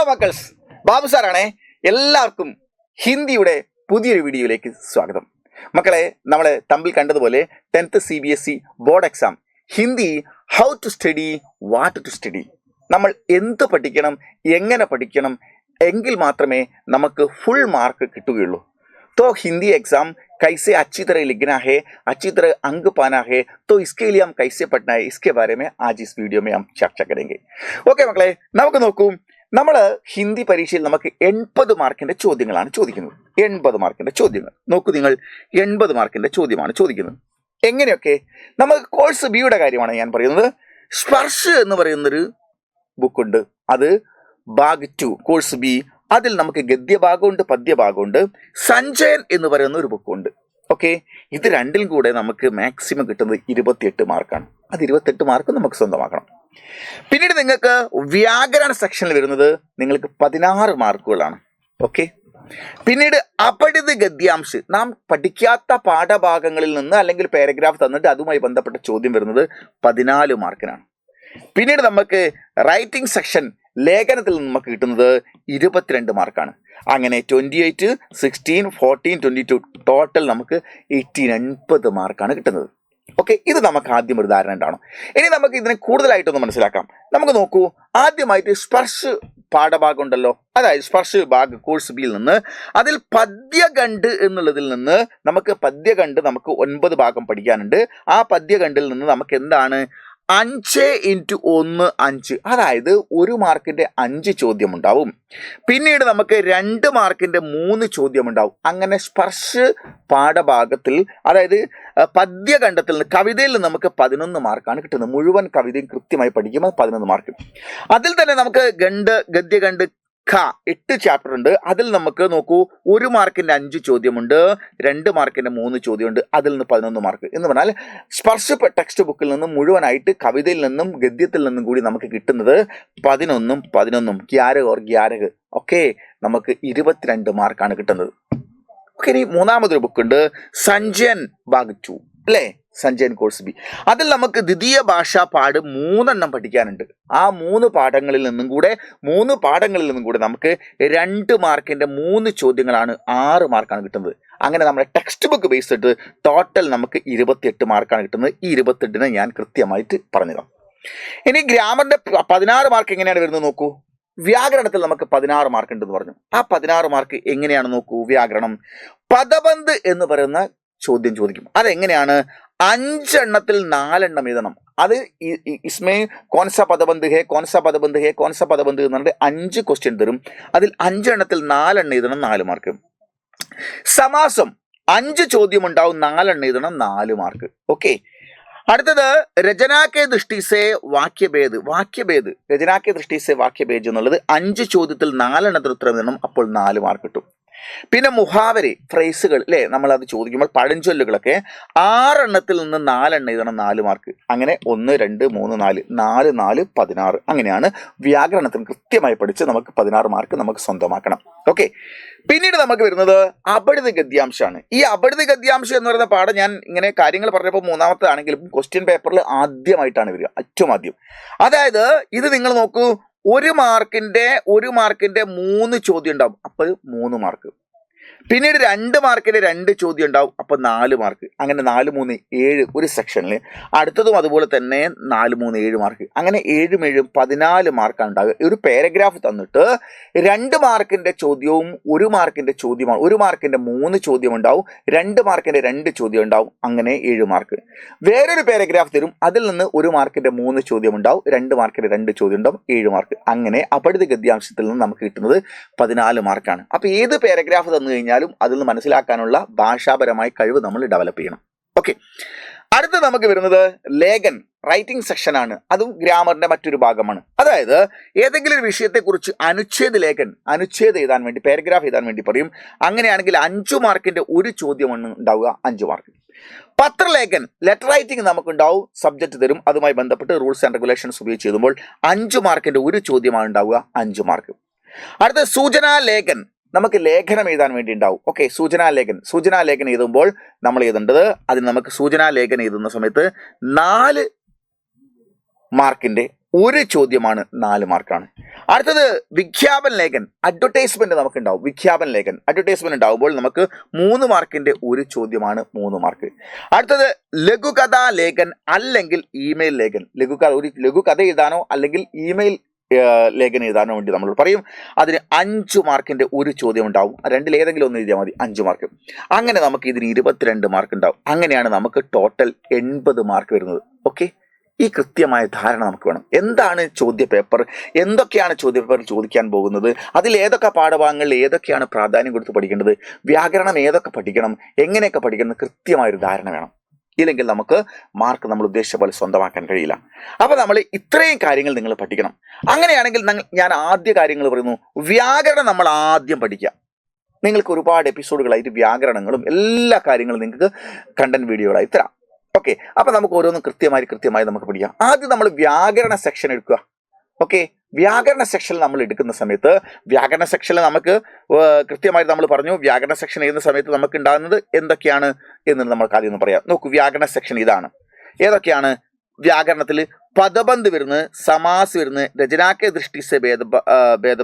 മക്കൾസ് ബാബു സാറാണേ. എല്ലാവർക്കും ഹിന്ദിയുടെ പുതിയൊരു വീഡിയോയിലേക്ക് സ്വാഗതം. മക്കളെ, നമ്മൾ തമ്മിൽ കണ്ടതുപോലെ 10th CBSE board exam Hindi how to study, what to study, നമ്മൾ എന്ത് പഠിക്കണം, എങ്ങനെ പഠിക്കണം എങ്കിൽ മാത്രമേ നമുക്ക് ഫുൾ മാർക്ക് കിട്ടുകയുള്ളൂ. तो हिंदी एग्जाम कैसे अच्छी तरह लिखना है, अच्छी तरह अंक पाना है, तो इसके लिए हम कैसे पढ़ना है, इसके बारे में आज इस वीडियो में हम चर्चा करेंगे. ഓക്കെ മക്കളെ, നമുക്ക് നോക്കൂ. നമ്മൾ ഹിന്ദി പരീക്ഷയിൽ നമുക്ക് 80 മാർക്കിന്റെ ചോദ്യങ്ങളാണ് ചോദിക്കുന്നത്. 80 മാർക്കിന്റെ ചോദ്യങ്ങൾ നോക്കൂ നിങ്ങൾ. 80 മാർക്കിന്റെ ചോദ്യമാണ് ചോദിക്കുന്നത്. എങ്ങനെയൊക്കെ? നമുക്ക് കോഴ്സ് ബിയുടെ കാര്യമാണ് ഞാൻ പറയുന്നത്. സ്പർശ് എന്ന് പറയുന്നൊരു ബുക്കുണ്ട്. അത് ഭാഗ് 2 കോഴ്സ് ബി. അതിൽ നമുക്ക് ഗദ്യഭാഗമുണ്ട്, പദ്യഭാഗമുണ്ട്. സഞ്ജയൻ എന്ന് പറയുന്ന ഒരു ബുക്കുണ്ട്. ഓക്കെ, ഇത് രണ്ടിലും കൂടെ നമുക്ക് മാക്സിമം കിട്ടുന്നത് 28 മാർക്കാണ്. അത് 28 മാർക്ക് നമുക്ക് സ്വന്തമാക്കണം. പിന്നീട് നിങ്ങൾക്ക് വ്യാകരണ സെക്ഷനിൽ വരുന്നത് നിങ്ങൾക്ക് 16 മാർക്കുകളാണ്. ഓക്കെ, പിന്നീട് അപഠിത ഗദ്യാംശ്, നാം പഠിക്കാത്ത പാഠഭാഗങ്ങളിൽ നിന്ന് അല്ലെങ്കിൽ പാരഗ്രാഫ് തന്നിട്ട് അതുമായി ബന്ധപ്പെട്ട ചോദ്യം വരുന്നത് 14 മാർക്കിനാണ്. പിന്നീട് നമുക്ക് റൈറ്റിംഗ് സെക്ഷൻ ലേഖനത്തിൽ നിന്ന് നമുക്ക് കിട്ടുന്നത് 22 മാർക്കാണ്. അങ്ങനെ 28, 16, 14, 22 ടോട്ടൽ നമുക്ക് 80 മാർക്കാണ് കിട്ടുന്നത്. ഓക്കെ, ഇത് നമുക്ക് ആദ്യം ഒരു ധാരണ ഉണ്ടാവണം. ഇനി നമുക്ക് ഇതിനെ കൂടുതലായിട്ടൊന്ന് മനസ്സിലാക്കാം. നമുക്ക് നോക്കൂ, ആദ്യമായിട്ട് സ്പർശ് പാഠഭാഗം ഉണ്ടല്ലോ, അതായത് സ്പർശ് ഭാഗ് കോഴ്സ് ബിയിൽ നിന്ന് അതിൽ പദ്യഖണ്ഡ് എന്നുള്ളതിൽ നിന്ന് നമുക്ക് പദ്യഖണ്ഡ് നമുക്ക് 9 ഭാഗം പഠിക്കാനുണ്ട്. ആ പദ്യഖണ്ഡിൽ നിന്ന് നമുക്ക് എന്താണ് 5 × 1 5, അതായത് 1 മാർക്കിന്റെ 5 ചോദ്യം ഉണ്ടാവും. പിന്നീട് നമുക്ക് 2 മാർക്കിന്റെ 3 ചോദ്യം ഉണ്ടാവും. അങ്ങനെ സ്പർശ് പാഠഭാഗത്തിൽ, അതായത് പദ്യഖണ്ഡത്തിൽ നിന്ന്, കവിതയിൽ നിന്ന് നമുക്ക് 11 മാർക്കാണ് കിട്ടുന്നത്. മുഴുവൻ കവിതയും കൃത്യമായി പഠിക്കുമ്പോൾ 11 മാർക്ക്. അതിൽ തന്നെ നമുക്ക് ഗദ്യഖണ്ഡ് 8 ചാപ്റ്റർ ഉണ്ട്. അതിൽ നമുക്ക് നോക്കൂ, 1 മാർക്കിന്റെ 5 ചോദ്യമുണ്ട്, 2 മാർക്കിന്റെ 3 ചോദ്യമുണ്ട്. അതിൽ നിന്ന് 11 മാർക്ക് എന്ന് പറഞ്ഞാൽ സ്പർശ ടെക്സ്റ്റ് ബുക്കിൽ നിന്നും മുഴുവനായിട്ട് കവിതയിൽ നിന്നും ഗദ്യത്തിൽ നിന്നും കൂടി നമുക്ക് കിട്ടുന്നത് 11 11 11 ഓക്കെ, നമുക്ക് 22 മാർക്കാണ് കിട്ടുന്നത്. ഓക്കെ, ഇനി മൂന്നാമതൊരു ബുക്കുണ്ട് സഞ്ജയൻ ഭാഗ് 2 അല്ലേ, സഞ്ജയൻ കോഴ്സ് ബി. അതിൽ നമുക്ക് ദ്വിതീയ ഭാഷാ പാഠ് 3 പഠിക്കാനുണ്ട്. ആ 3 പാഠങ്ങളിൽ നിന്നും കൂടെ നമുക്ക് 2 മാർക്കിന്റെ 3 ചോദ്യങ്ങളാണ് 6 മാർക്കാണ് കിട്ടുന്നത്. അങ്ങനെ നമ്മുടെ ടെക്സ്റ്റ് ബുക്ക് ബേസ് ചെയ്തിട്ട് ടോട്ടൽ നമുക്ക് 28 മാർക്കാണ് കിട്ടുന്നത്. ഈ 28 ഞാൻ കൃത്യമായിട്ട് പറഞ്ഞുതരാം. ഇനി ഗ്രാമറിന്റെ 16 മാർക്ക് എങ്ങനെയാണ് വരുന്നത് നോക്കൂ. വ്യാകരണത്തിൽ നമുക്ക് 16 മാർക്ക് ഉണ്ടെന്ന് പറഞ്ഞു. ആ 16 മാർക്ക് എങ്ങനെയാണ് നോക്കൂ. വ്യാകരണം പദബന്ധ് എന്ന് പറയുന്ന ചോദ്യം ചോദിക്കും. അതെങ്ങനെയാണ്? 5 എണ്ണത്തിൽ 4 എണ്ണം എഴുതണം. അത് ഇസ്മേ കോൺസ പദബന്ധ് ഹേ, കോൺസ പദബന്ധ് ഹേ, കോൺസ പദബന്ധ് എന്ന് പറഞ്ഞിട്ട് 5 ക്വസ്റ്റ്യൻ തരും. അതിൽ 5 എണ്ണത്തിൽ 4 എണ്ണം എഴുതണം, 4 മാർക്ക്. സമാസം 5 ചോദ്യം ഉണ്ടാവും, 4 എണ്ണം എഴുതണം, 4 മാർക്ക്. ഓക്കെ, അടുത്തത് രചനാക്കെ ദൃഷ്ടിസേ വാക്യഭേദ് രചനാക്കെ ദൃഷ്ടിസേ വാക്യഭേദ് എന്നുള്ളത് 5 ചോദ്യത്തിൽ 4 എണ്ണത്തിൽ ഉത്തരം എഴുതണം, അപ്പോൾ 4 മാർക്ക് കിട്ടും. പിന്നെ മുഹാവരെ ഫ്രേസുകൾ അല്ലേ, നമ്മൾ അത് ചോദിക്കുമ്പോൾ പഴഞ്ചൊല്ലുകളൊക്കെ 6 എണ്ണത്തിൽ നിന്ന് 4 എണ്ണം എഴുതണം, 4 മാർക്ക്. അങ്ങനെ 1 2 3 4 4 4 16. അങ്ങനെയാണ് വ്യാകരണത്തിന് കൃത്യമായി പഠിച്ച് നമുക്ക് 16 മാർക്ക് നമുക്ക് സ്വന്തമാക്കണം. ഓക്കെ, പിന്നീട് നമുക്ക് വരുന്നത് അപഠിത ഗദ്യാംശമാണ്. ഈ അപഠിത ഗദ്യാംശം എന്ന് പറയുന്ന പാഠം ഞാൻ ഇങ്ങനെ കാര്യങ്ങൾ പറഞ്ഞപ്പോൾ മൂന്നാമത്തേതാണെങ്കിലും ക്വസ്റ്റ്യൻ പേപ്പറിൽ ആദ്യമായിട്ടാണ് വരിക, ഏറ്റവും ആദ്യം. അതായത് ഇത് നിങ്ങൾ നോക്കൂ, 1 മാർക്കിന്റെ 3 ചോദ്യം ഉണ്ടാവും, അപ്പോൾ 3 മാർക്ക്. പിന്നീട് 2 മാർക്കിന്റെ 2 ചോദ്യം ഉണ്ടാവും, അപ്പോൾ 4 മാർക്ക്. അങ്ങനെ 4 3 7 ഒരു സെക്ഷനിൽ. അടുത്തതും അതുപോലെ തന്നെ 4 3 7 മാർക്ക്. അങ്ങനെ 7 7 14 മാർക്കാണ് ഉണ്ടാകുക. ഒരു പാരഗ്രാഫ് തന്നിട്ട് 2 മാർക്കിന്റെ ചോദ്യവും 1 മാർക്കിന്റെ ചോദ്യമാണ്. 1 മാർക്കിന്റെ 3 ചോദ്യം ഉണ്ടാവും, 2 മാർക്കിന്റെ 2 ചോദ്യം ഉണ്ടാവും. അങ്ങനെ 7 മാർക്ക്. വേറൊരു പാരഗ്രാഫ് തരും, അതിൽ നിന്ന് 1 മാർക്കിന്റെ 3 ചോദ്യം ഉണ്ടാവും, 2 മാർക്കിന്റെ 2 ചോദ്യം ഉണ്ടാവും, 7 മാർക്ക്. അങ്ങനെ അപഠിത ഗദ്യാംശത്തിൽ നിന്ന് നമുക്ക് കിട്ടുന്നത് 14 മാർക്കാണ്. അപ്പൊ ഏത് പാരഗ്രാഫ് തന്നു കഴിഞ്ഞാൽ അതിൽ നിന്ന് മനസ്സിലാക്കാനുള്ള ഭാഷാപരമായ കഴിവ് നമ്മൾ ഡെവലപ്പ് ചെയ്യണം. ഓക്കെ, അടുത്ത നമുക്ക് വരുന്നത് ലേഖൻ റൈറ്റിംഗ് സെക്ഷൻ ആണ്. അതും ഗ്രാമറിന്റെ മറ്റൊരു ഭാഗമാണ്. അതായത് ഏതെങ്കിലും ഒരു വിഷയത്തെക്കുറിച്ച് അനുച്ഛേദം എഴുതാൻ വേണ്ടി, പാരഗ്രാഫ് എഴുതാൻ വേണ്ടി പറയും. അങ്ങനെയാണെങ്കിൽ 5 മാർക്കിന്റെ 1 ചോദ്യമാണ് ഉണ്ടാവുക, 5 മാർക്ക്. പത്രലേഖൻ ലെറ്റർ റൈറ്റിംഗ് നമുക്കുണ്ടാവും, സബ്ജക്ട് തരും, അതുമായി ബന്ധപ്പെട്ട് റൂൾസ് ആൻഡ് റെഗുലേഷൻസ് ഉപയോഗിച്ച് എഴുതുമ്പോൾ 5 മാർക്കിന്റെ 1 ചോദ്യമാണ് ഉണ്ടാവുക, 5 മാർക്ക്. അടുത്ത സൂചനാ ലേഖൻ, നമുക്ക് ലേഖനം എഴുതാൻ വേണ്ടി ഉണ്ടാവും. ഓക്കെ, സൂചനാലേഖൻ എഴുതുമ്പോൾ നമ്മൾ എഴുതേണ്ടത്, അതിന് നമുക്ക് സൂചനാലേഖനം എഴുതുന്ന സമയത്ത് 4 മാർക്കിന്റെ ഒരു ചോദ്യമാണ് 4 മാർക്കാണ്. അടുത്തത് വിജ്ഞാപന ലേഖൻ, അഡ്വർടൈസ്മെന്റ് നമുക്കുണ്ടാവും. വിജ്ഞാപന ലേഖൻ അഡ്വർടൈസ്മെന്റ് ഉണ്ടാവുമ്പോൾ നമുക്ക് 3 മാർക്കിന്റെ ഒരു ചോദ്യമാണ് 3 മാർക്ക്. അടുത്തത് ലഘുകഥാ ലേഖൻ അല്ലെങ്കിൽ ഇമെയിൽ ലേഖൻ. ഒരു ലഘുകഥ എഴുതാനോ അല്ലെങ്കിൽ ഇമെയിൽ ലേഖനം എഴുതാനോ വേണ്ടി നമ്മൾ പറയും. അതിന് 5 മാർക്കിന്റെ ഒരു ചോദ്യം ഉണ്ടാവും. രണ്ടിൽ ഏതെങ്കിലും ഒന്ന് എഴുതിയാൽ മതി, 5 മാർക്ക്. അങ്ങനെ നമുക്ക് ഇതിന് 22 മാർക്ക് ഉണ്ടാവും. അങ്ങനെയാണ് നമുക്ക് ടോട്ടൽ 80 മാർക്ക് വരുന്നത്. ഓക്കെ, ഈ കൃത്യമായ ധാരണ നമുക്ക് വേണം. എന്താണ് ചോദ്യപേപ്പർ, എന്തൊക്കെയാണ് ചോദ്യപേപ്പറിൽ ചോദിക്കാൻ പോകുന്നത്, അതിൽ ഏതൊക്കെ പാഠഭാഗങ്ങളിൽ ഏതൊക്കെയാണ് പ്രാധാന്യം കൊടുത്ത് പഠിക്കേണ്ടത്, വ്യാകരണം ഏതൊക്കെ പഠിക്കണം, എങ്ങനെയൊക്കെ പഠിക്കണം, കൃത്യമായൊരു ധാരണ വേണം. ഇല്ലെങ്കിൽ നമുക്ക് മാർക്ക് നമ്മൾ ഉദ്ദേശിച്ച പോലെ സ്വന്തമാക്കാൻ കഴിയില്ല. അപ്പോൾ നമ്മൾ ഇത്രയും കാര്യങ്ങൾ നിങ്ങൾ പഠിക്കണം. അങ്ങനെയാണെങ്കിൽ ഞാൻ ആദ്യ കാര്യങ്ങൾ പറയുന്നു, വ്യാകരണം നമ്മൾ ആദ്യം പഠിക്കുക. നിങ്ങൾക്ക് ഒരുപാട് എപ്പിസോഡുകളായിട്ട് വ്യാകരണങ്ങളും എല്ലാ കാര്യങ്ങളും നിങ്ങൾക്ക് കണ്ടന്റ് വീഡിയോകളായി തരാം. ഓക്കെ, അപ്പൊ നമുക്ക് ഓരോന്നും കൃത്യമായി നമുക്ക് പഠിക്കാം. ആദ്യം നമ്മൾ വ്യാകരണ സെക്ഷൻ എടുക്കുക. ഓക്കെ, വ്യാകരണ സെക്ഷനിൽ നമ്മൾ എടുക്കുന്ന സമയത്ത് വ്യാകരണ സെക്ഷനിൽ നമുക്ക് കൃത്യമായിട്ട് നമ്മൾ പറഞ്ഞു, വ്യാകരണ സെക്ഷൻ എഴുതുന്ന സമയത്ത് നമുക്ക് ഉണ്ടാകുന്നത് എന്തൊക്കെയാണ് എന്ന് നമുക്ക് ആദ്യം ഒന്ന് പറയാം. നോക്കൂ, വ്യാകരണ സെക്ഷൻ ഇതാണ്. ഏതൊക്കെയാണ് വ്യാകരണത്തിൽ? പദബന്ധ് വരുന്നത്, സമാസ് വരുന്നത്, രചനാക്ക ദൃഷ്ടി സെ ഭേദ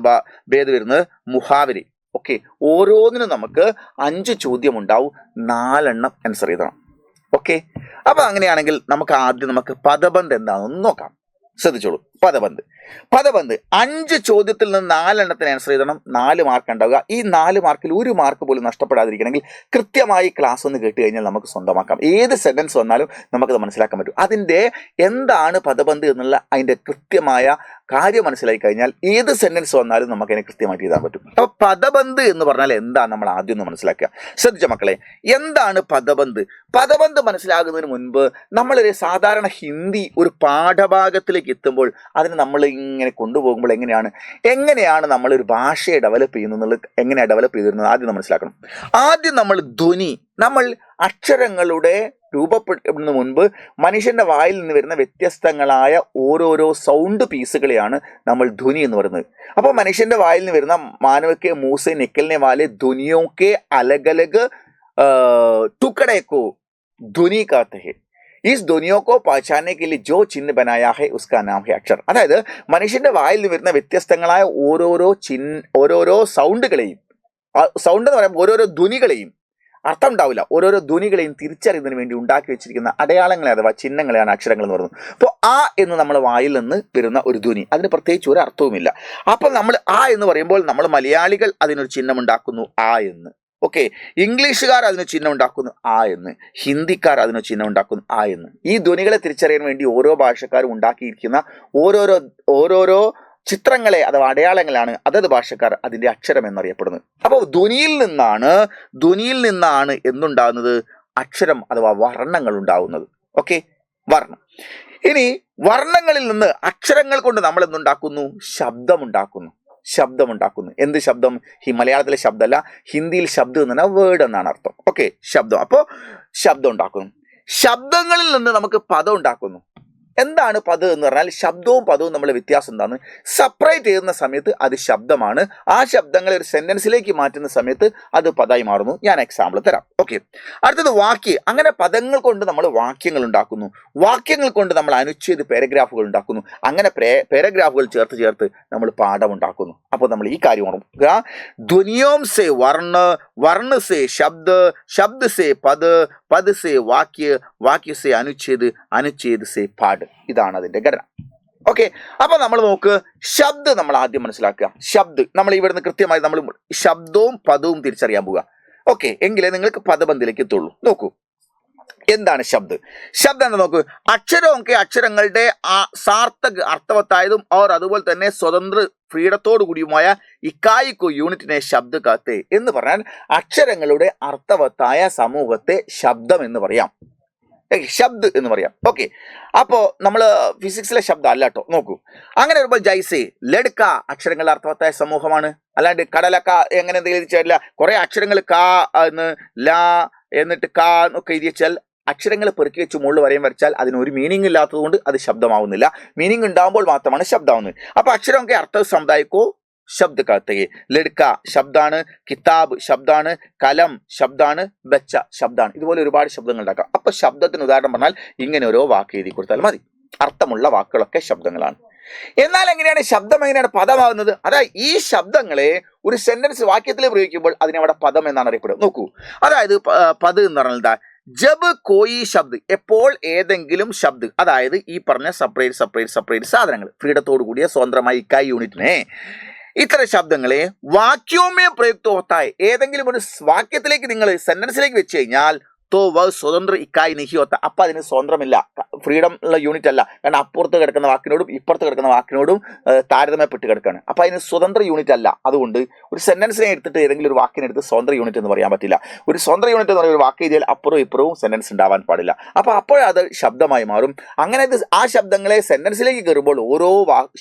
വരുന്നത്, മുഹാവരി. ഓക്കെ, ഓരോന്നിനും നമുക്ക് 5 ചോദ്യം ഉണ്ടാവും, 4 എണ്ണം ആൻസർ ചെയ്തണം. ഓക്കെ, അപ്പൊ അങ്ങനെയാണെങ്കിൽ നമുക്ക് പദബന്ധ് എന്താണെന്ന് നോക്കാം. ശ്രദ്ധിച്ചോളൂ. പദബന്ധ് 5 ചോദ്യത്തിൽ നിന്ന് 4 എണ്ണത്തിന് ആൻസർ ചെയ്യണം, 4 മാർക്ക് ഉണ്ടാവുക. ഈ 4 മാർക്കിൽ 1 മാർക്ക് പോലും നഷ്ടപ്പെടാതിരിക്കണമെങ്കിൽ കൃത്യമായി ക്ലാസ് ഒന്ന് കേട്ട് കഴിഞ്ഞാൽ നമുക്ക് സ്വന്തമാക്കാം. ഏത് സെന്റൻസ് വന്നാലും നമുക്കത് മനസ്സിലാക്കാൻ പറ്റും. അതിൻ്റെ എന്താണ് പദബന്ധ് എന്നുള്ള അതിൻ്റെ കൃത്യമായ കാര്യം മനസ്സിലാക്കി കഴിഞ്ഞാൽ ഏത് സെന്റൻസ് വന്നാലും നമുക്ക് അതിനെ കൃത്യമായിട്ട് എഴുതാൻ പറ്റും. അപ്പോൾ പദബന്ധ് എന്ന് പറഞ്ഞാൽ എന്താണ് നമ്മൾ ആദ്യം ഒന്ന് മനസ്സിലാക്കുക. ശ്രദ്ധിച്ച മക്കളെ, എന്താണ് പദബന്ധ്? പദബന്ധ് മനസ്സിലാകുന്നതിന് മുൻപ് നമ്മളൊരു സാധാരണ ഹിന്ദി ഒരു പാഠഭാഗത്തിലേക്ക് എത്തുമ്പോൾ അതിന് നമ്മൾ ഇങ്ങനെ കൊണ്ടുപോകുമ്പോൾ എങ്ങനെയാണ് നമ്മളൊരു ഭാഷയെ ഡെവലപ്പ് ചെയ്യുന്നത്, എങ്ങനെയാണ് ഡെവലപ്പ് ചെയ്തിരുന്നത് ആദ്യം നമ്മൾ മനസ്സിലാക്കണം. ആദ്യം നമ്മൾ ധ്വനി, നമ്മൾ അക്ഷരങ്ങളുടെ രൂപപ്പെടുന്നതിന് മുൻപ് മനുഷ്യന്റെ വായിൽ നിന്ന് വരുന്ന വ്യത്യസ്തങ്ങളായ ഓരോരോ സൗണ്ട് പീസുകളെയാണ് നമ്മൾ ധ്വനി എന്ന് പറയുന്നത്. അപ്പോൾ മനുഷ്യന്റെ വായിൽ നിന്ന് വരുന്ന മാനവക്കെ മൂസെ നിക്കലിനെ വാലെ ധ്വനിയോ കെ അലഗ് टुकड़े को ധ്വനി कहते हैं. इस ധ്വനിയോ को पहचानने के लिए जो चिन्ह बनाया है उसका नाम है अक्षर. അതായത് മനുഷ്യന്റെ വായിൽ നിന്ന് വരുന്ന വ്യത്യസ്തങ്ങളായ ഓരോരോ സൗണ്ടുകളെയും, സൗണ്ട് എന്ന് പറയുമ്പോൾ ഓരോരോ ധ്വനികളെയും, അർത്ഥം ഉണ്ടാവില്ല, ഓരോരോ ധ്വനികളെയും തിരിച്ചറിയുന്നതിന് വേണ്ടി ഉണ്ടാക്കി വെച്ചിരിക്കുന്ന അടയാളങ്ങളെ അഥവാ ചിഹ്നങ്ങളെയാണ് അക്ഷരങ്ങൾ എന്ന് പറയുന്നത്. അപ്പോൾ ആ എന്ന് നമ്മൾ വായിൽ നിന്ന് വരുന്ന ഒരു ധ്വനി, അതിന് പ്രത്യേകിച്ച് ഒരു അർത്ഥവുമില്ല. അപ്പോൾ നമ്മൾ ആ എന്ന് പറയുമ്പോൾ നമ്മൾ മലയാളികൾ അതിനൊരു ചിഹ്നം ഉണ്ടാക്കുന്നു, ആ എന്ന്. ഓക്കെ, ഇംഗ്ലീഷുകാർ അതിന് ചിഹ്നം ഉണ്ടാക്കുന്നു, ആ എന്ന്. ഹിന്ദിക്കാർ അതിന് ചിഹ്നം ഉണ്ടാക്കുന്നു, ആ എന്ന്. ഈ ധ്വനികളെ തിരിച്ചറിയാൻ വേണ്ടി ഓരോ ഭാഷക്കാരും ഉണ്ടാക്കിയിരിക്കുന്ന ഓരോരോ ചിത്രങ്ങളെ അഥവാ അടയാളങ്ങളാണ് അതത് ഭാഷക്കാർ അതിൻ്റെ അക്ഷരം എന്നറിയപ്പെടുന്നത്. അപ്പോൾ ധ്വനിയിൽ നിന്നാണ് എന്തുണ്ടാകുന്നത്? അക്ഷരം അഥവാ വർണ്ണങ്ങൾ ഉണ്ടാകുന്നത്. ഓക്കെ, വർണ്ണം. ഇനി വർണ്ണങ്ങളിൽ നിന്ന് അക്ഷരങ്ങൾ കൊണ്ട് നമ്മൾ എന്തുണ്ടാക്കുന്നു? ശബ്ദമുണ്ടാക്കുന്നു. എന്ത് ശബ്ദം? ഈ മലയാളത്തിലെ ശബ്ദമല്ല, ഹിന്ദിയിൽ ശബ്ദം എന്ന് പറഞ്ഞാൽ വേർഡ് എന്നാണ് അർത്ഥം. ഓക്കെ, ശബ്ദം. അപ്പോൾ ശബ്ദം ഉണ്ടാക്കുന്നു. ശബ്ദങ്ങളിൽ നിന്ന് നമുക്ക് പദം ഉണ്ടാക്കുന്നു. എന്താണ് പദം എന്ന് പറഞ്ഞാൽ? ശബ്ദവും പദവും നമ്മൾ വ്യത്യാസം എന്താണ്? സെപ്പറേറ്റ് ചെയ്യുന്ന സമയത്ത് അത് ശബ്ദമാണ്. ആ ശബ്ദങ്ങളെ ഒരു സെന്റൻസിലേക്ക് മാറ്റുന്ന സമയത്ത് അത് പദമായി മാറുന്നു. ഞാൻ എക്സാമ്പിൾ തരാം. ഓക്കെ, അടുത്തത് വാക്യം. അങ്ങനെ പദങ്ങൾ കൊണ്ട് നമ്മൾ വാക്യങ്ങൾ ഉണ്ടാക്കുന്നു. വാക്യങ്ങൾ കൊണ്ട് നമ്മൾ അനുച്ഛേദ പാരഗ്രാഫുകൾ ഉണ്ടാക്കുന്നു. അങ്ങനെ പാരഗ്രാഫുകൾ ചേർത്ത് നമ്മൾ പാഠം ഉണ്ടാക്കുന്നു. അപ്പോൾ നമ്മൾ ഈ കാര്യം ഓർക്കുക. ധ്വനിയോം സേ വർണ്ണ, വർണ്ണ സേ ശബ്ദ, ശബ്ദ സേ പദ, പദ സേ വാക്യ, വാക്യ സേ അനുച്ഛേദ്, അനുച്ഛേദ് സേ പാഠ. ഇതാണ് അതിന്റെ ഘടന. ഓക്കെ, അപ്പൊ നമ്മൾ നോക്ക്, ശബ്ദം നമ്മൾ ആദ്യം മനസ്സിലാക്കുക. ശബ്ദം നമ്മൾ ഇവിടുന്ന് കൃത്യമായി നമ്മൾ ശബ്ദവും പദവും തിരിച്ചറിയാൻ പോവുക. ഓക്കെ, എങ്കിലേ നിങ്ങൾക്ക് പദബന്ധിലേക്ക് എത്തുള്ളൂ. നോക്കൂ, എന്താണ് ശബ്ദം? ശബ്ദം എന്താ നോക്കൂ. അക്ഷരങ്ങളുടെ സാർത്ഥക അർത്ഥവത്തായതും और അതുപോലെ തന്നെ സ്വതന്ത്ര ഫ്രീഡത്തോടു കൂടിയുമായ ഇക്കായിക്കോ യൂണിറ്റിനെ ശബ്ദ കാത്തെ എന്ന് പറഞ്ഞാൽ അക്ഷരങ്ങളുടെ അർത്ഥവത്തായ സമൂഹത്തെ ശബ്ദം എന്ന് പറയാം, ശബ്ദ് എന്ന് പറയാം. ഓക്കെ, അപ്പോൾ നമ്മൾ ഫിസിക്സിലെ ശബ്ദം അല്ല കേട്ടോ. നോക്കൂ, അങ്ങനെ വരുമ്പോൾ ജൈസെ ലഡ്ക അക്ഷരങ്ങളുടെ അർത്ഥവത്തായ സമൂഹമാണ്. അല്ലാണ്ട് കടലക്ക എങ്ങനെ എന്തെങ്കിലും ചെയ്യില്ല. കുറെ അക്ഷരങ്ങൾ കാ എന്ന്, ലാ എന്നിട്ട് കാ എന്നൊക്കെ എഴുതി വെച്ചാൽ അക്ഷരങ്ങൾ പെറുക്കി വെച്ച് മുകളിൽ വരച്ചാൽ അതിനൊരു മീനിങ് ഇല്ലാത്തത് കൊണ്ട് അത് ശബ്ദമാവുന്നില്ല. മീനിങ് ഉണ്ടാകുമ്പോൾ മാത്രമാണ് ശബ്ദമാവുന്നത്. അപ്പൊ അക്ഷരമൊക്കെ അർത്ഥ സമുദായിക്കോ ശബ്ദ कहते हैं. ലഡ്ക ശബ്ദാണ്, കിതാബ് ശബ്ദാണ്, കലം ശബ്ദാണ്, ബച്ച ശബ്ദാണ്. ഇതുപോലെ ഒരുപാട് ശബ്ദങ്ങൾ ഉണ്ടാക്കാം. അപ്പൊ ശബ്ദത്തിന് ഉദാഹരണം പറഞ്ഞാൽ ഇങ്ങനെ ഓരോ വാക്ക് എഴുതി കൊടുത്താൽ മതി. അർത്ഥമുള്ള വാക്കുകളൊക്കെ ശബ്ദങ്ങളാണ്. എന്നാൽ എങ്ങനെയാണ് ശബ്ദം എങ്ങനെയാണ് പദമാകുന്നത്? അതായത് ഈ ശബ്ദങ്ങളെ ഒരു സെന്റൻസ് വാക്യത്തിൽ പ്രയോഗിക്കുമ്പോൾ അതിനെ അവിടെ പദം എന്നാണ് അറിയപ്പെടുന്നത്. നോക്കൂ, അതായത് പദ് എന്ന് പറഞ്ഞാൽ എന്താ? ജബ് കോയി ശബ്ദ്, എപ്പോൾ ഏതെങ്കിലും ശബ്ദ്, അതായത് ഈ പറഞ്ഞ സെപ്പറേറ്റ് സാധനങ്ങൾ, ഫ്രീഡത്തോടു കൂടിയ സ്വതന്ത്രമായി ഇക്കായി യൂണിറ്റിനെ ഇത്തരം ശബ്ദങ്ങളെ വാക്യോമേ പ്രയുക്ത ഹോത്തായ, ഏതെങ്കിലും ഒരു വാക്യത്തിലേക്ക് നിങ്ങൾ സെന്റൻസിലേക്ക് വെച്ച് കഴിഞ്ഞാൽ തോ വ സ്വതന്ത്ര ഇക്കായി നിഹി ഹോത്ത, അപ്പം അതിന് സ്വതന്ത്രമില്ല, ഫ്രീഡം ഉള്ള യൂണിറ്റ് അല്ല. കാരണം അപ്പുറത്ത് കിടക്കുന്ന വാക്കിനോടും ഇപ്പുറത്ത് കിടക്കുന്ന വാക്കിനോടും താരതമ്യപ്പെട്ട് കിടക്കുകയാണ്. അപ്പം അതിന് സ്വതന്ത്ര യൂണിറ്റ് അല്ല. അതുകൊണ്ട് ഒരു സെന്റൻസിനെ എടുത്തിട്ട് ഏതെങ്കിലും ഒരു വാക്കിനെടുത്ത് സ്വതന്ത്ര യൂണിറ്റ് എന്ന് പറയാൻ പറ്റില്ല. ഒരു സ്വതന്ത്ര യൂണിറ്റ് എന്ന് പറയുന്ന ഒരു വാക്ക് എഴുതിയാൽ അപ്പുറവും ഇപ്പുറവും സെന്റൻസ് ഉണ്ടാവാൻ പാടില്ല. അപ്പോൾ അപ്പോഴത് ശബ്ദമായി മാറും. അങ്ങനെ ആ ശബ്ദങ്ങളെ സെന്റൻസിലേക്ക് കയറുമ്പോൾ ഓരോ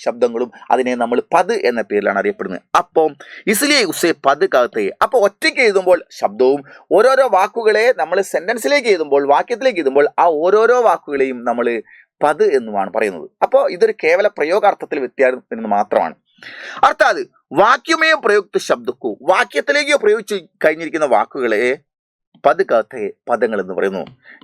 ശബ്ദങ്ങളും അതിനെ നമ്മൾ പദ് എന്ന പേരിലാണ് അറിയപ്പെടുന്നത്. അപ്പം ഇസ്ലിയെ ഉസേ പദ് കഹത്തെ, അപ്പോൾ ഒറ്റയ്ക്ക് എഴുതുമ്പോൾ ശബ്ദവും ഓരോരോ വാക്കുകളെ നമ്മൾ സെന്റൻസിലേക്ക് എഴുതുമ്പോൾ, വാക്യത്തിലേക്ക് എഴുതുമ്പോൾ ആ ഓരോരോ വാക്കുകളെയും നമ്മൾ പദ് എന്നുമാണ് പറയുന്നത്. അപ്പോൾ ഇതൊരു കേവല പ്രയോഗാർത്ഥത്തിൽ വ്യത്യാസം എന്ന് മാത്രമാണ്. അർത്ഥാത് വാക്യമേ പ്രയുക്ത ശബ്ദക്കു, വാക്യത്തിലേക്ക് പ്രയോഗിച്ച് കഴിഞ്ഞിരിക്കുന്ന വാക്കുകളെ പദ് കഹത്തെ, പദങ്ങൾ എന്ന് പറയുന്നു.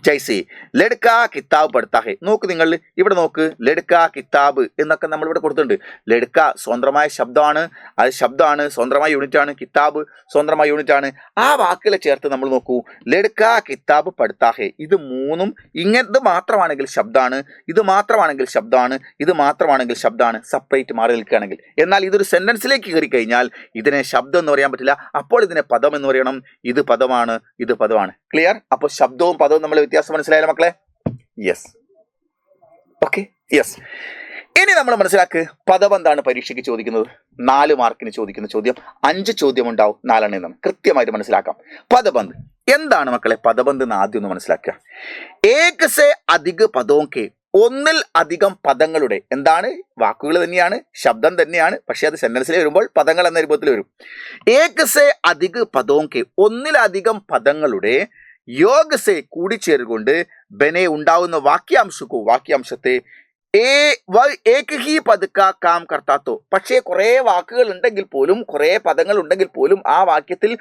ജൈസി ലഡ്ക കിതാബ് പഠിത്താ ഹെ, നോക്ക് നിങ്ങൾ ഇവിടെ നോക്ക്, ലഡ്ക കിതാബ് എന്നൊക്കെ നമ്മൾ ഇവിടെ കൊടുത്തിട്ടുണ്ട്. ലഡ്ക സ്വതന്ത്രമായ ശബ്ദമാണ്, അത് ശബ്ദമാണ്, സ്വതന്ത്രമായ യൂണിറ്റ് ആണ്. കിതാബ് സ്വതന്ത്രമായ യൂണിറ്റ് ആണ്. ആ വാക്കുകളെ ചേർത്ത് നമ്മൾ നോക്കൂ, ലഡ്ക കിതാബ് പഠിത്താ ഹെ, ഇത് മൂന്നും ഇങ്ങനത്തെ മാത്രമാണെങ്കിൽ ശബ്ദമാണ്, ഇത് മാത്രമാണെങ്കിൽ ശബ്ദമാണ്, ഇത് മാത്രമാണെങ്കിൽ ശബ്ദമാണ്, സെപ്പറേറ്റ് മാറി നിൽക്കുകയാണെങ്കിൽ. എന്നാൽ ഇതൊരു സെന്റൻസിലേക്ക് കയറി കഴിഞ്ഞാൽ ഇതിനെ ശബ്ദം എന്ന് പറയാൻ പറ്റില്ല. അപ്പോൾ ഇതിനെ പദം എന്ന് പറയണം. ഇത് പദമാണ്, ഇത് പദമാണ്. ക്ലിയർ? അപ്പോൾ ശബ്ദവും പദവും നമ്മൾ വ്യത്യാസം മനസ്സിലായല്ലോ മക്കളെ? Yes, okay, yes. ഇനി നമ്മൾ മനസ്സിലാക്ക്, പദബന്ധാണ് പരീക്ഷയ്ക്ക് ചോദിക്കുന്നത്. 4 മാർക്കിന് ചോദിക്കുന്ന ചോദ്യം, 5 ചോദ്യം ഉണ്ടാവും, 4 എണ്ണം കൃത്യമായിട്ട് മനസ്സിലാക്കാം. പദബന്ധ് എന്താണ് മക്കളെ? പദബന്ധ് എന്ന് ആദ്യം ഒന്ന് മനസ്സിലാക്കുക. ഏക് സേ അധിക പദവും കെ, ഒന്നിൽ അധികം പദങ്ങളുടെ, എന്താണ്? വാക്കുകൾ തന്നെയാണ്, ശബ്ദം തന്നെയാണ്, പക്ഷെ അത് സെന്റൻസിൽ വരുമ്പോൾ പദങ്ങൾ എന്ന രൂപത്തിൽ വരും. ഏക് സേ അധിക പദവും കെ, ഒന്നിലധികം പദങ്ങളുടെ യോഗ സേ കൂടിച്ചേരുകൊണ്ട് ബനെ ഉണ്ടാവുന്ന വാക്യാംശത്തെ ഏക് ഹി പദ് കാ കാം കർത്താത്തോ, പക്ഷേ കുറേ വാക്കുകൾ ഉണ്ടെങ്കിൽ പോലും, കുറേ പദങ്ങൾ ഉണ്ടെങ്കിൽ പോലും ആ വാക്യത്തിൽ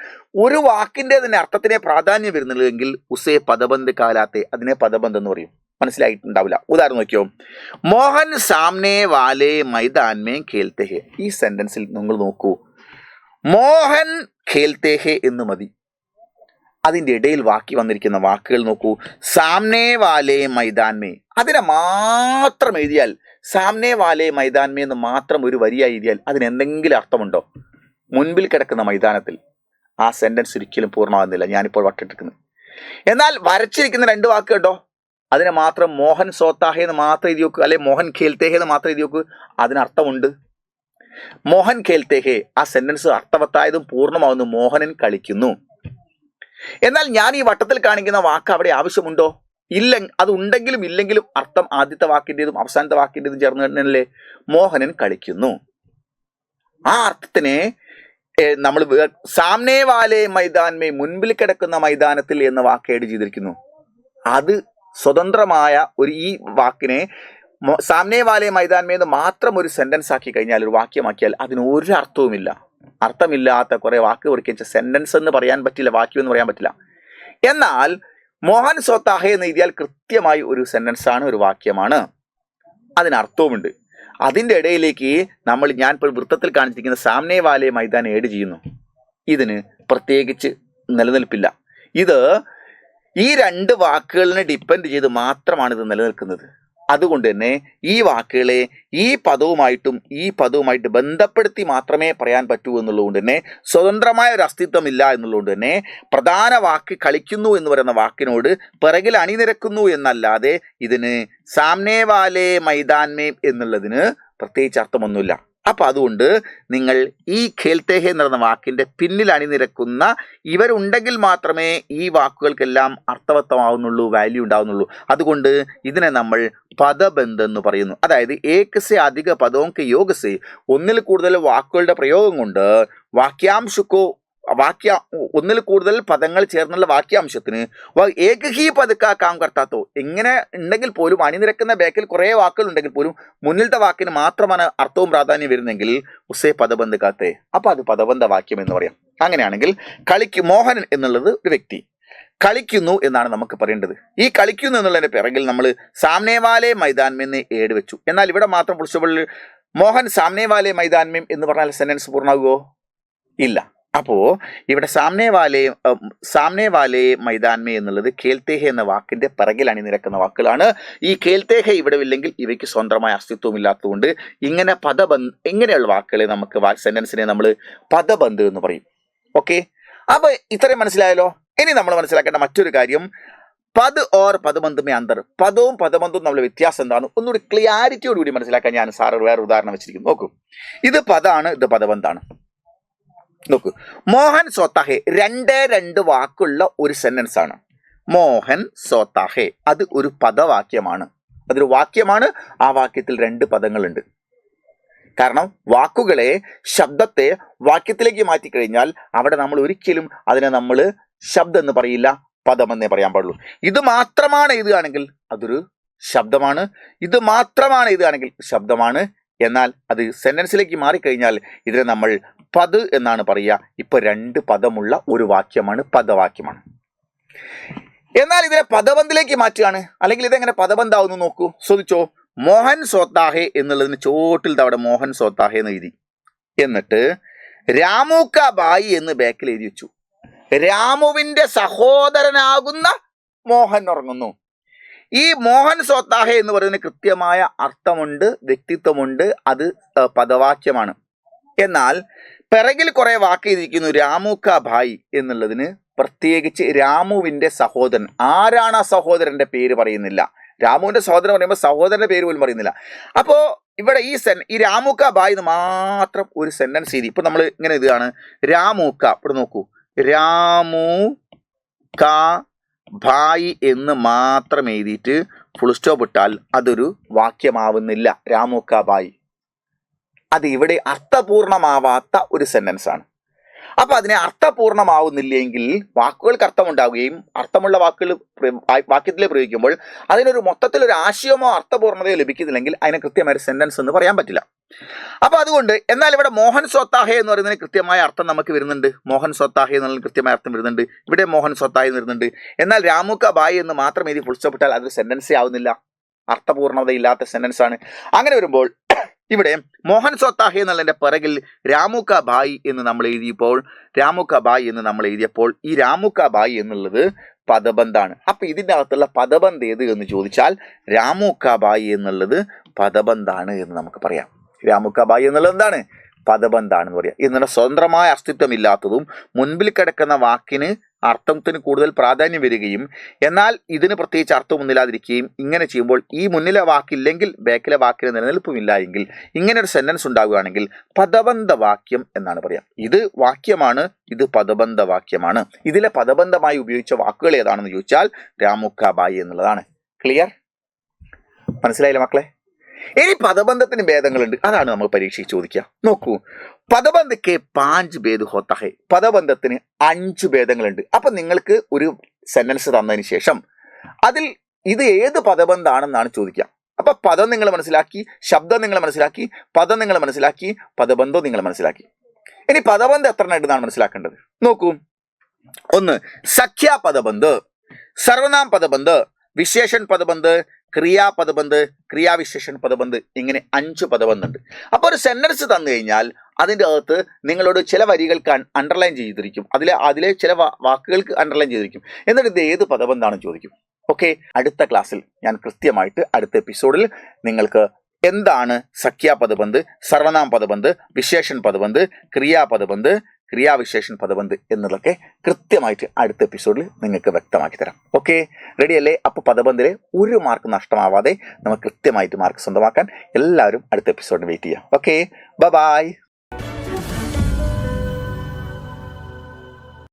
ഒരു വാക്കിന്റെ തന്നെ അർത്ഥത്തിനെ പ്രാധാന്യം വരുന്നില്ലെങ്കിൽ ഉസേ പദബന്ധ് കാലാത്തെ, അതിനെ പദബന്ധം എന്ന് പറയും. മനസ്സിലായിട്ടുണ്ടാവില്ല. ഉദാഹരണം നോക്കിയോ, മോഹൻ സാമനെ വാലെ മൈതാൻ മേ ഖേൽത്തെ ഹെ, ഈ സെന്റൻസിൽ നിങ്ങൾ നോക്കൂ, മോഹൻ ഖേൽത്തെ ഹെ എന്ന് മതി. അതിൻ്റെ ഇടയിൽ ബാക്കി വന്നിരിക്കുന്ന വാക്കുകൾ നോക്കൂ, സാമനെ വാലെ മൈതാൻ മേ, അതിനെ മാത്രം എഴുതിയാൽ, സാമനെ വാലെ മൈതാൻ മേ എന്ന് മാത്രം ഒരു വരിയായി എഴുതിയാൽ അതിന് എന്തെങ്കിലും അർത്ഥമുണ്ടോ? മുൻപിൽ കിടക്കുന്ന മൈതാനത്തിൽ ആ സെന്റൻസ് ഒരിക്കലും പൂർണ്ണമാകുന്നില്ല. ഞാനിപ്പോൾ വട്ടിട്ടിരിക്കുന്നത്. എന്നാൽ വരച്ചിരിക്കുന്ന 2 വാക്ക് കേട്ടോ, അതിനെ മാത്രം മോഹൻ സോത്താഹെ എന്ന് മാത്രം എഴുതി നോക്ക്, അല്ലെ മോഹൻ ഖേൽത്തേഹെ എന്ന് മാത്രം എഴുതി നോക്ക്, അതിനർത്ഥമുണ്ട്. മോഹൻ ഖേൽത്തേഹെ, ആ സെന്റൻസ് അർത്ഥവത്തായതും പൂർണ്ണമാവുന്നു, മോഹനൻ കളിക്കുന്നു. എന്നാൽ ഞാൻ ഈ വട്ടത്തിൽ കാണിക്കുന്ന വാക്ക് അവിടെ ആവശ്യമുണ്ടോ? ഇല്ല. അത് ഉണ്ടെങ്കിലും ഇല്ലെങ്കിലും അർത്ഥം ആദ്യത്തെ വാക്കിൻ്റെതും അവസാനത്തെ വാക്കിൻ്റെതും ചേർന്ന് തന്നെയല്ലേ? മോഹനൻ കളിക്കുന്നു. ആ അർത്ഥത്തിനെ നമ്മൾ സാമനെ വാലെ മൈതാൻമേ, മുൻപിൽ കിടക്കുന്ന മൈതാനത്തിൽ എന്ന വാക്ക് ഏഡ് ചെയ്തിരിക്കുന്നു. അത് സ്വതന്ത്രമായ ഒരു ഈ വാക്കിനെ സാമനെ വാലെ മൈതാൻമേ എന്ന് മാത്രം ഒരു സെന്റൻസ് ആക്കി കഴിഞ്ഞാൽ, ഒരു വാക്യമാക്കിയാൽ അതിന് ഒരു അർത്ഥവുമില്ല. അർത്ഥമില്ലാത്ത കുറെ വാക്ക് കൊടുക്കിച്ച സെന്റൻസ് എന്ന് പറയാൻ പറ്റില്ല, വാക്യം എന്ന് പറയാൻ പറ്റില്ല. എന്നാൽ മോഹൻ സോത്താഹെ എന്ന് എഴുതിയാൽ കൃത്യമായി ഒരു സെന്റൻസ് ആണ്, ഒരു വാക്യമാണ്, അതിനർത്ഥവുമുണ്ട്. അതിൻ്റെ ഇടയിലേക്ക് ഞാൻ ഇപ്പോൾ വൃത്തത്തിൽ കാണിച്ചിരിക്കുന്ന സാമനെ വാലെ മൈതാൻ ഏഡ് ചെയ്യുന്നു. ഇതിന് പ്രത്യേകിച്ച് നിലനിൽപ്പില്ല. ഇത് ഈ 2 വാക്കുകളിനെ ഡിപ്പെൻഡ് ചെയ്ത് മാത്രമാണ് ഇത് നിലനിൽക്കുന്നത്. അതുകൊണ്ട് തന്നെ ഈ വാക്കുകളെ ഈ പദവുമായിട്ട് ബന്ധപ്പെടുത്തി മാത്രമേ പറയാൻ പറ്റൂ എന്നുള്ളതുകൊണ്ട് തന്നെ സ്വതന്ത്രമായ ഒരു അസ്തിത്വം ഇല്ല എന്നുള്ളതുകൊണ്ട് തന്നെ പ്രധാന വാക്ക് കളിക്കുന്നു എന്ന് പറയുന്ന വാക്കിനോട് പിറകിൽ അണിനിരക്കുന്നു എന്നല്ലാതെ ഇതിന് സാമനെ വാലെ മൈതാൻമേ എന്നുള്ളതിന് പ്രത്യേകിച്ച് അർത്ഥമൊന്നുമില്ല. അപ്പം അതുകൊണ്ട് നിങ്ങൾ ഈ ഖേൽത്തേഹെ എന്ന് പറയുന്ന വാക്കിൻ്റെ പിന്നിൽ അണിനിരക്കുന്ന ഇവരുണ്ടെങ്കിൽ മാത്രമേ ഈ വാക്കുകൾക്കെല്ലാം അർത്ഥവത്തമാവുന്നുള്ളൂ, വാല്യൂ ഉണ്ടാവുന്നുള്ളൂ. അതുകൊണ്ട് ഇതിനെ നമ്മൾ പദബന്ധം എന്ന് പറയുന്നു. അതായത് ഏക് സേ അധിക പദവും കെ യോഗ സേ, ഒന്നിൽ കൂടുതൽ വാക്കുകളുടെ പ്രയോഗം കൊണ്ട് ഒന്നിൽ കൂടുതൽ പദങ്ങൾ ചേർന്നുള്ള വാക്യാംശത്തിന് ഏക് ഹി പദ് കാ കാം കർത്താത്തോ, എങ്ങനെ ഉണ്ടെങ്കിൽ പോലും അണിനിരക്കുന്ന ബാക്കിൽ കുറേ വാക്കുകൾ ഉണ്ടെങ്കിൽ പോലും മുന്നിലത്തെ വാക്കിന് മാത്രമാണ് അർത്ഥവും പ്രാധാന്യം വരുന്നെങ്കിൽ ഉസേ പദബന്ധ് കാത്തെ, അപ്പോൾ അത് പദബന്ധ വാക്യം എന്ന് പറയാം. അങ്ങനെയാണെങ്കിൽ മോഹൻ എന്നുള്ളത് ഒരു വ്യക്തി, കളിക്കുന്നു എന്നാണ് നമുക്ക് പറയേണ്ടത്. ഈ കളിക്കുന്നു എന്നുള്ളതിന്റെ പിറകിൽ നമ്മൾ സാമ്നേവാലെ മൈതാൻമെന്ന് ഏട് വെച്ചു. എന്നാൽ ഇവിടെ മാത്രം ഫുൾ സ്റ്റോപ്പിൽ മോഹൻ സാമ്നേവാലെ മൈതാൻമേം എന്ന് പറഞ്ഞാൽ സെന്റൻസ് പൂർണ്ണമാകുമോ? ഇല്ല. അപ്പോ ഇവിടെ സാമ്നേവാലെ മൈതാൻമേ എന്നുള്ളത് കേൽത്തേഹ എന്ന വാക്കിന്റെ പിറകിൽ അണിനിരക്കുന്ന വാക്കുകളാണ്. ഈ കേൽത്തേഹ ഇവിടെ ഇല്ലെങ്കിൽ ഇവയ്ക്ക് സ്വന്തമായ അസ്തിത്വം ഇല്ലാത്തതുകൊണ്ട് ഇങ്ങനെയുള്ള വാക്കുകളെ നമുക്ക് സെന്റൻസിനെ നമ്മൾ പദബന്ധ് എന്ന് പറയും. ഓക്കെ, അപ്പൊ ഇത്രയും മനസ്സിലായല്ലോ. ഇനി നമ്മൾ മനസ്സിലാക്കേണ്ട മറ്റൊരു കാര്യം, പദ് ഓർ പദബന്ധമേ അന്തർ, പദവും പദബന്ധവും തമ്മിൽ വ്യത്യാസം എന്താണ് ഒന്നുകൂടി ക്ലിയാരിറ്റിയോടുകൂടി മനസ്സിലാക്കാൻ ഞാൻ സാറ് വേറെ ഉദാഹരണം വെച്ചിരിക്കുന്നു. നോക്കൂ, ഇത് പദാണ്, ഇത് പദബന്ധാണ്. നോക്കൂ, മോഹൻ സോത്താഹെ രണ്ട് വാക്കുള്ള ഒരു സെന്റൻസ് ആണ്. മോഹൻ സോത്താഹെ അത് ഒരു പദവാക്യമാണ്, അതൊരു വാക്യമാണ്. ആ വാക്യത്തിൽ 2 പദങ്ങളുണ്ട്. കാരണം വാക്കുകളെ, ശബ്ദത്തെ വാക്യത്തിലേക്ക് മാറ്റിക്കഴിഞ്ഞാൽ അവിടെ നമ്മൾ ഒരിക്കലും അതിനെ നമ്മൾ ശബ്ദം എന്ന് പറയില്ല, പദമെന്നേ പറയാൻ പാടുള്ളൂ. ഇത് മാത്രമാണ് എഴുതുകയാണെങ്കിൽ അതൊരു ശബ്ദമാണ്, ഇത് മാത്രമാണ് എഴുതുകയാണെങ്കിൽ ശബ്ദമാണ്. എന്നാൽ അത് സെന്റൻസിലേക്ക് മാറിക്കഴിഞ്ഞാൽ ഇതിനെ നമ്മൾ പദ് എന്നാണ് പറയുക. ഇപ്പൊ 2 പദമുള്ള ഒരു വാക്യമാണ്, പദവാക്യമാണ്. എന്നാൽ ഇതിനെ പദബന്ധിലേക്ക് മാറ്റുകയാണ്, അല്ലെങ്കിൽ ഇതെങ്ങനെ പദബന്ധാവുന്നു നോക്കൂ, ശ്രദ്ധിച്ചോ. മോഹൻ സോത്താഹെ എന്നുള്ളതിന് ചോട്ടിൽ അവിടെ മോഹൻ സോത്താഹെ എന്ന് എഴുതി, എന്നിട്ട് രാമു കാ ബായി എന്ന് ബാക്കിൽ എഴുതി വെച്ചു. രാമുവിന്റെ സഹോദരനാകുന്ന മോഹൻ ഉറങ്ങുന്നു. ഈ മോഹൻ സോത്താഹെ എന്ന് പറയുന്നതിന് കൃത്യമായ അർത്ഥമുണ്ട്, വ്യക്തിത്വമുണ്ട്, അത് പദവാക്യമാണ്. എന്നാൽ പിറകിൽ കുറെ വാക്ക് എഴുതിയിരിക്കുന്നു. രാമു കാ ഭായി എന്നുള്ളതിന് പ്രത്യേകിച്ച് രാമുവിന്റെ സഹോദരൻ. ആരാണ് ആ സഹോദരന്റെ പേര് പറയുന്നില്ല. രാമുവിന്റെ സഹോദരൻ പറയുമ്പോൾ സഹോദരന്റെ പേര് പോലും പറയുന്നില്ല. അപ്പോ ഇവിടെ ഈ രാമു കാ ഭായി എന്ന് മാത്രം ഒരു സെന്റൻസ് എഴുതി. ഇപ്പൊ നമ്മൾ ഇങ്ങനെ എഴുതുകയാണ്, രാമു കാ, ഇവിടെ നോക്കൂ, രാമു കാ ഭായി എന്ന് മാത്രം എഴുതിയിട്ട് ഫുൾ സ്റ്റോപ്പ് ഇട്ടാൽ അതൊരു വാക്യമാവുന്നില്ല. രാമു കാ ഭായി അത് ഇവിടെ അർത്ഥപൂർണമാവാത്ത ഒരു സെന്റൻസ് ആണ്. അപ്പൊ അതിനെ അർത്ഥപൂർണമാവുന്നില്ലെങ്കിൽ വാക്കുകൾക്ക് അർത്ഥമുണ്ടാവുകയും അർത്ഥമുള്ള വാക്കുകൾ വാക്യത്തിൽ പ്രയോഗിക്കുമ്പോൾ അതിനൊരു മൊത്തത്തിലൊരു ആശയമോ അർത്ഥപൂർണതയോ ലഭിക്കുന്നില്ലെങ്കിൽ അതിനെ കൃത്യമായ ഒരു സെന്റൻസ് എന്ന് പറയാൻ പറ്റില്ല. അപ്പൊ അതുകൊണ്ട് എന്നാൽ ഇവിടെ മോഹൻ സോത്താഹെ എന്ന് പറയുന്നതിന് കൃത്യമായ അർത്ഥം നമുക്ക് വരുന്നുണ്ട്. മോഹൻ സോത്താഹെ എന്നുള്ളതിന് കൃത്യമായ അർത്ഥം വരുന്നുണ്ട്. ഇവിടെ മോഹൻ സോത്താഹെ എന്ന് വരുന്നുണ്ട്. എന്നാൽ രാമു കാ ഭായി എന്ന് മാത്രം എഴുതി ഫുൾ സ്റ്റോപ്പ് ഇട്ടാൽ അതൊരു സെന്റൻസേ ആവുന്നില്ല, അർത്ഥപൂർണതയില്ലാത്ത സെന്റൻസ് ആണ്. അങ്ങനെ വരുമ്പോൾ ഇവിടെ മോഹൻ സോത്താഹെ എന്നുള്ളതിന്റെ പിറകിൽ രാമു കാ ഭായി എന്ന് നമ്മൾ എഴുതിയപ്പോൾ ഈ രാമു കാ ഭായി എന്നുള്ളത് പദബന്ധാണ്. അപ്പൊ ഇതിൻ്റെ അകത്തുള്ള പദബന്ധ് ഏത് എന്ന് ചോദിച്ചാൽ രാമു കാ ഭായി എന്നുള്ളത് പദബന്ധാണ് എന്ന് നമുക്ക് പറയാം. രാമു കാ ഭായി എന്നുള്ളത് എന്താണ്? പദബന്ധാണെന്ന് പറയാം. ഇതിനുള്ള സ്വതന്ത്രമായ അസ്തിത്വം ഇല്ലാത്തതും മുൻപിൽ കിടക്കുന്ന വാക്കിന് അർത്ഥത്തിന് കൂടുതൽ പ്രാധാന്യം വരികയും എന്നാൽ ഇതിന് പ്രത്യേകിച്ച് അർത്ഥമൊന്നുമില്ലാതിരിക്കുകയും ഇങ്ങനെ ചെയ്യുമ്പോൾ ഈ മുന്നിലെ വാക്കില്ലെങ്കിൽ ബാക്കിലെ വാക്കിന് നിലനിൽപ്പുമില്ല എങ്കിൽ ഇങ്ങനെ ഒരു സെന്റൻസ് ഉണ്ടാവുകയാണെങ്കിൽ പദബന്ധ വാക്യം എന്നാണ് പറയാം. ഇത് വാക്യമാണ്, ഇത് പദബന്ധ വാക്യമാണ്. ഇതിലെ പദബന്ധമായി ഉപയോഗിച്ച വാക്കുകൾ ഏതാണെന്ന് ചോദിച്ചാൽ രാമു കാ ഭായി എന്നുള്ളതാണ്. ക്ലിയർ? മനസ്സിലായില്ലേ മക്കളെ? ഇനി പദബന്ധത്തിന് ഭേദങ്ങളുണ്ട്, അതാണ് നമ്മൾ പരീക്ഷയ്ക്ക് ചോദിക്കുക. നോക്കൂ, പദബന്ധക്ക് 5 ഭേദ ഹോത്ത ഹെ. പദബന്ധത്തിന് 5 ഭേദങ്ങളുണ്ട്. അപ്പൊ നിങ്ങൾക്ക് ഒരു സെന്റൻസ് തന്നതിന് ശേഷം അതിൽ ഇത് ഏത് പദബന്ധാണെന്നാണ് ചോദിക്കുക. അപ്പൊ പദം നിങ്ങൾ മനസ്സിലാക്കി, ശബ്ദം നിങ്ങൾ മനസ്സിലാക്കി, പദം നിങ്ങൾ മനസ്സിലാക്കി, പദബന്ധം നിങ്ങൾ മനസ്സിലാക്കി. ഇനി പദബന്ധം എത്ര എന്നാണ് മനസ്സിലാക്കേണ്ടത്? നോക്കൂ, 1 സഖ്യ പദബന്ധ്, സർവനാം പദബന്ധ്, വിശേഷൺ പദബന്ധ്, ക്രിയാപദബന്ധ്, ക്രിയാവിശേഷൺ പദബന്ധ്, ഇങ്ങനെ 5 പദബന്ധുണ്ട്. അപ്പോൾ ഒരു സെന്റൻസ് തന്നു കഴിഞ്ഞാൽ അതിൻ്റെ അകത്ത് നിങ്ങളോട് ചില വരികൾക്ക് അണ്ടർലൈൻ ചെയ്തിരിക്കും, അതിലെ ചില വാക്കുകൾക്ക് അണ്ടർലൈൻ ചെയ്തിരിക്കും. എന്നിട്ട് ഇത് ഏത് പദബന്ധാണെന്ന് ചോദിക്കും. ഓക്കെ, അടുത്ത ക്ലാസ്സിൽ ഞാൻ കൃത്യമായിട്ട് അടുത്ത എപ്പിസോഡിൽ നിങ്ങൾക്ക് എന്താണ് സഖ്യാപദബന്ധ്, സർവനാം പദബന്ധ്, വിശേഷൺ പദബന്ധ്, ക്രിയാപദബന്ധ്, ക്രിയാവിശേഷൻ പദബന്ധ് എന്നുള്ളതൊക്കെ കൃത്യമായിട്ട് അടുത്ത എപ്പിസോഡിൽ നിങ്ങൾക്ക് വ്യക്തമാക്കി തരാം. ഓക്കെ, റെഡി അല്ലേ? അപ്പോൾ പദബന്ധിലെ ഒരു മാർക്ക് നഷ്ടമാവാതെ നമുക്ക് കൃത്യമായിട്ട് മാർക്ക് സ്വന്തമാക്കാൻ എല്ലാവരും അടുത്ത എപ്പിസോഡിൽ വെയിറ്റ് ചെയ്യാം. Okay, by.